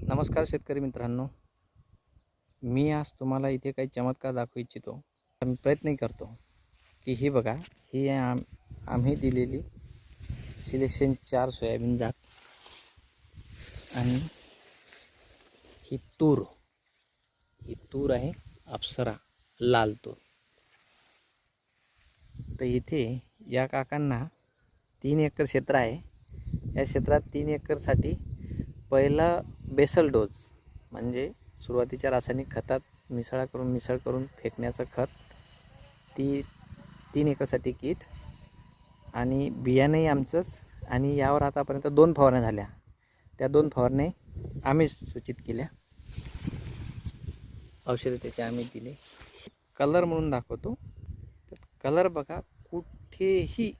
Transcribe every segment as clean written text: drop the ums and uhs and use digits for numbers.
नमस्कार शेतकरी मित्रांनो, मी आज तुम्हाला इथे काही चमत्कार दाखवू इच्छितो. मी प्रयत्न करतो की ही बघा, ही आम्ही दिलेली सिलेक्शन 4 सोयाबीन जात आणि ही तूर आहे अप्सरा लाल तूर. तर इथे या काकांना 3 एकर क्षेत्र आहे. या क्षेत्रात 3 एकरसाठी पहिला बेसल डोस म्हणजे सुरुवातीच्या रासायनिक खतात मिसळ करून फेकण्याचं खत, 3 एकरसाठी किट आणि बियाणंही आमचंच. आणि यावर आतापर्यंत 2 फवारण्या झाल्या. त्या 2 फवारण्या आम्हीच सूचित केल्या. औषधं त्याचे आम्ही दिले. कलर म्हणून दाखवतो. तर कलर बघा, कुठेही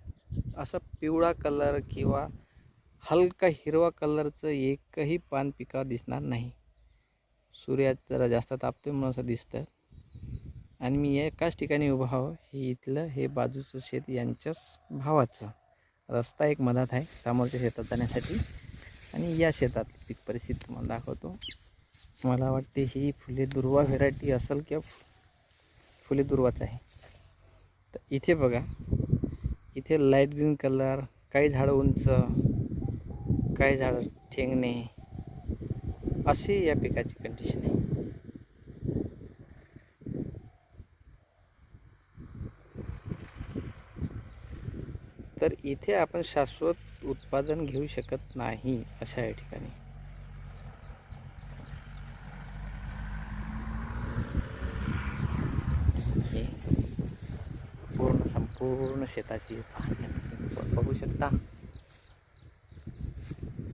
असा पिवळा कलर किंवा हलका हिरवा कलरचं एकही पान पिकावर दिसणार नाही. सूर्यात जरा जास्त तापतोय म्हणून असं दिसतं. आणि मी एकाच ठिकाणी उभा आहो. हे इथलं हे बाजूचं शेत यांच्याच भावाचं. रस्ता एक मधात आहे समोरच्या शेतात जाण्यासाठी. आणि या शेतात पीक परिस्थिती तुम्हाला दाखवतो. मला वाटते ही फुले दुर्वा व्हेरायटी असेल किंवा फुले दुर्वाच आहे. तर इथे बघा, इथे लाईट ग्रीन कलर, काही झाडं उंच, काही झाडं ठेंगणे, अशी या पिकाची कंडिशन आहे. तर इथे आपण शाश्वत उत्पादन घेऊ शकत नाही अशा या ठिकाणी. संपूर्ण शेताची पाहणी बघू शकता.